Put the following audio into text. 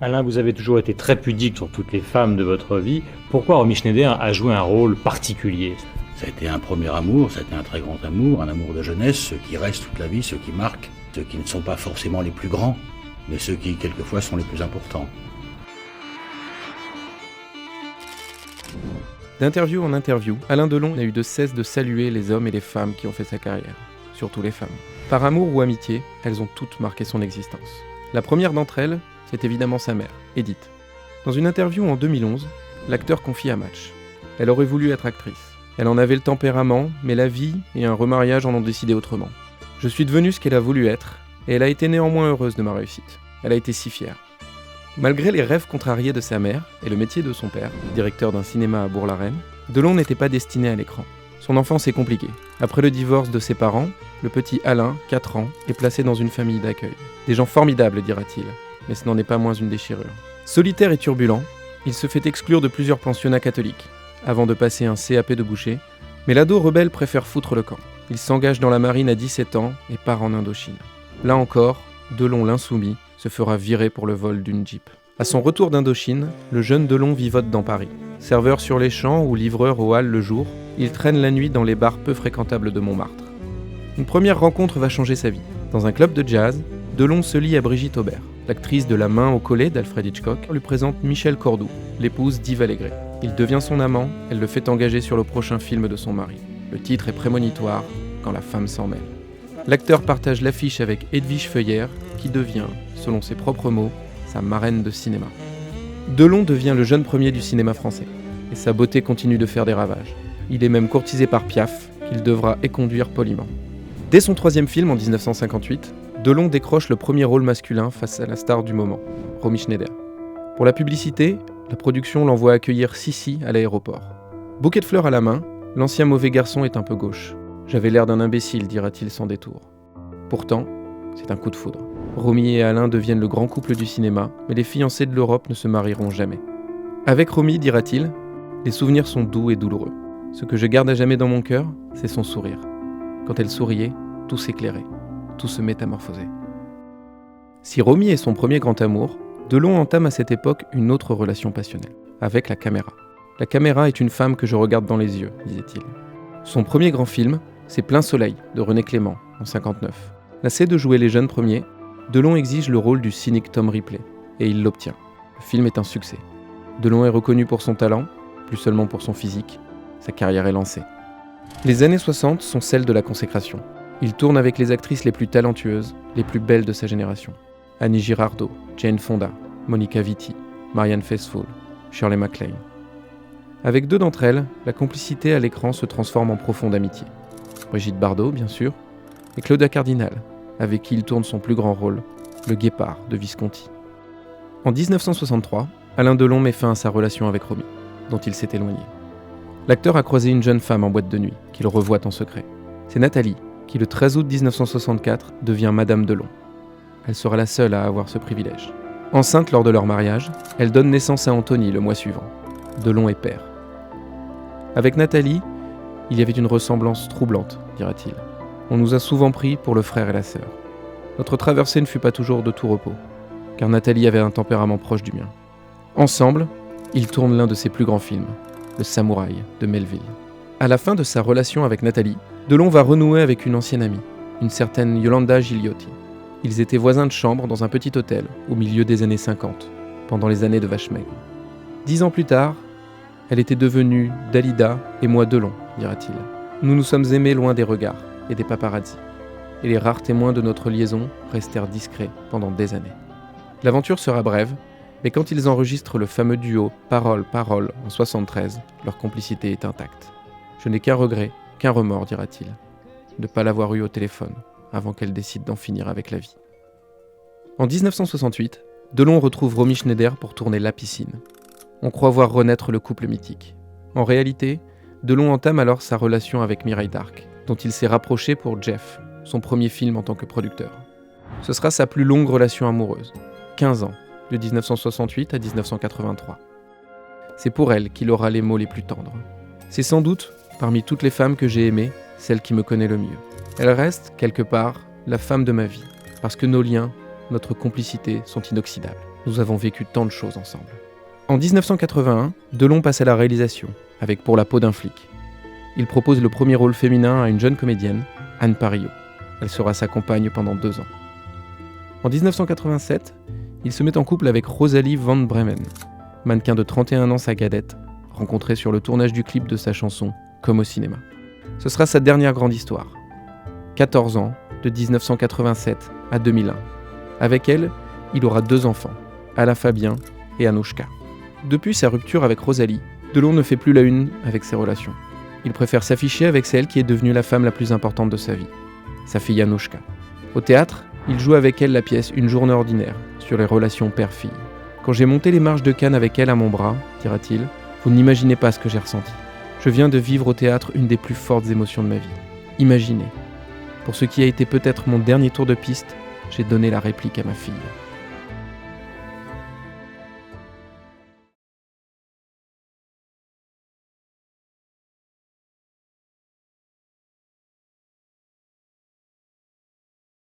Alain, vous avez toujours été très pudique sur toutes les femmes de votre vie. Pourquoi Romy Schneider a joué un rôle particulier ? Ça a été un premier amour, ça a été un très grand amour, un amour de jeunesse, ceux qui restent toute la vie, ceux qui marquent, ceux qui ne sont pas forcément les plus grands, mais ceux qui, quelquefois, sont les plus importants. D'interview en interview, Alain Delon n'a eu de cesse de saluer les hommes et les femmes qui ont fait sa carrière. Surtout les femmes. Par amour ou amitié, elles ont toutes marqué son existence. La première d'entre elles, c'est évidemment sa mère, Edith. Dans une interview en 2011, l'acteur confie à Match. Elle aurait voulu être actrice. Elle en avait le tempérament, mais la vie et un remariage en ont décidé autrement. Je suis devenue ce qu'elle a voulu être, et elle a été néanmoins heureuse de ma réussite. Elle a été si fière. Malgré les rêves contrariés de sa mère et le métier de son père, directeur d'un cinéma à Bourg-la-Reine, Delon n'était pas destiné à l'écran. Son enfance est compliquée. Après le divorce de ses parents, le petit Alain, 4 ans, est placé dans une famille d'accueil. Des gens formidables, dira-t-il, mais ce n'en est pas moins une déchirure. Solitaire et turbulent, il se fait exclure de plusieurs pensionnats catholiques, avant de passer un CAP de boucher, mais l'ado rebelle préfère foutre le camp. Il s'engage dans la marine à 17 ans et part en Indochine. Là encore, Delon l'insoumis se fera virer pour le vol d'une Jeep. À son retour d'Indochine, le jeune Delon vivote dans Paris. Serveur sur les champs ou livreur aux halles le jour, il traîne la nuit dans les bars peu fréquentables de Montmartre. Une première rencontre va changer sa vie. Dans un club de jazz, Delon se lie à Brigitte Aubert. L'actrice de La main au collet d'Alfred Hitchcock lui présente Michel Cordoue, l'épouse d'Yves Allégret. Il devient son amant, elle le fait engager sur le prochain film de son mari. Le titre est prémonitoire, Quand la femme s'en mêle. L'acteur partage l'affiche avec Edwige Feuillère, qui devient, selon ses propres mots, sa marraine de cinéma. Delon devient le jeune premier du cinéma français, et sa beauté continue de faire des ravages. Il est même courtisé par Piaf, qu'il devra éconduire poliment. Dès son 3e film en 1958, Delon décroche le premier rôle masculin face à la star du moment, Romy Schneider. Pour la publicité, la production l'envoie accueillir Sissi à l'aéroport. Bouquet de fleurs à la main, l'ancien mauvais garçon est un peu gauche. J'avais l'air d'un imbécile, dira-t-il sans détour. Pourtant, c'est un coup de foudre. Romy et Alain deviennent le grand couple du cinéma, mais les fiancés de l'Europe ne se marieront jamais. Avec Romy, dira-t-il, les souvenirs sont doux et douloureux. Ce que je garde à jamais dans mon cœur, c'est son sourire. Quand elle souriait, tout s'éclairait, tout se métamorphosait. Si Romy est son premier grand amour, Delon entame à cette époque une autre relation passionnelle, avec la caméra. La caméra est une femme que je regarde dans les yeux, disait-il. Son premier grand film, c'est Plein Soleil, de René Clément, en 1959. Lassé de jouer les jeunes premiers, Delon exige le rôle du cynique Tom Ripley, et il l'obtient. Le film est un succès. Delon est reconnu pour son talent, plus seulement pour son physique. Sa carrière est lancée. Les années 60 sont celles de la consécration. Il tourne avec les actrices les plus talentueuses, les plus belles de sa génération. Annie Girardot, Jane Fonda, Monica Vitti, Marianne Faithfull, Shirley MacLaine. Avec 2 d'entre elles, la complicité à l'écran se transforme en profonde amitié. Brigitte Bardot, bien sûr, et Claudia Cardinal, avec qui il tourne son plus grand rôle, le Guépard de Visconti. En 1963, Alain Delon met fin à sa relation avec Romy, dont il s'est éloigné. L'acteur a croisé une jeune femme en boîte de nuit, qu'il revoit en secret. C'est Nathalie, qui le 13 août 1964 devient Madame Delon. Elle sera la seule à avoir ce privilège. Enceinte lors de leur mariage, elle donne naissance à Anthony le mois suivant. Delon est père. Avec Nathalie, il y avait une ressemblance troublante, dira-t-il. On nous a souvent pris pour le frère et la sœur. Notre traversée ne fut pas toujours de tout repos, car Nathalie avait un tempérament proche du mien. Ensemble, ils tournent l'un de ses plus grands films, Le Samouraï de Melville. À la fin de sa relation avec Nathalie, Delon va renouer avec une ancienne amie, une certaine Yolanda Gigliotti. Ils étaient voisins de chambre dans un petit hôtel, au milieu des années 50, pendant les années de vache maigre. 10 ans plus tard, elle était devenue Dalida et moi Delon, dira-t-il. Nous nous sommes aimés loin des regards et des paparazzis, et les rares témoins de notre liaison restèrent discrets pendant des années. L'aventure sera brève, mais quand ils enregistrent le fameux duo Parole-Parole en 1973, leur complicité est intacte. Je n'ai qu'un regret, qu'un remords, dira-t-il, de ne pas l'avoir eue au téléphone avant qu'elle décide d'en finir avec la vie. En 1968, Delon retrouve Romy Schneider pour tourner La Piscine. On croit voir renaître le couple mythique. En réalité, Delon entame alors sa relation avec Mireille Darc, dont il s'est rapproché pour Jeff, son premier film en tant que producteur. Ce sera sa plus longue relation amoureuse, 15 ans, de 1968 à 1983. C'est pour elle qu'il aura les mots les plus tendres. C'est sans doute, parmi toutes les femmes que j'ai aimées, celle qui me connaît le mieux. Elle reste, quelque part, la femme de ma vie, parce que nos liens, notre complicité sont inoxydables. Nous avons vécu tant de choses ensemble. En 1981, Delon passe à la réalisation, avec Pour la peau d'un flic. Il propose le premier rôle féminin à une jeune comédienne, Anne Parillot. Elle sera sa compagne pendant 2 ans. En 1987, il se met en couple avec Rosalie Van Bremen, mannequin de 31 ans Sagadette, rencontrée sur le tournage du clip de sa chanson « Comme au cinéma ». Ce sera sa dernière grande histoire. 14 ans, de 1987 à 2001. Avec elle, il aura 2 enfants, Alain Fabien et Anouchka. Depuis sa rupture avec Rosalie, Delon ne fait plus la une avec ses relations. Il préfère s'afficher avec celle qui est devenue la femme la plus importante de sa vie, sa fille Anouchka. Au théâtre, il joue avec elle la pièce Une journée ordinaire, sur les relations père-fille. Quand j'ai monté les marches de Cannes avec elle à mon bras, dira-t-il, vous n'imaginez pas ce que j'ai ressenti. Je viens de vivre au théâtre une des plus fortes émotions de ma vie. Imaginez. Pour ce qui a été peut-être mon dernier tour de piste, j'ai donné la réplique à ma fille.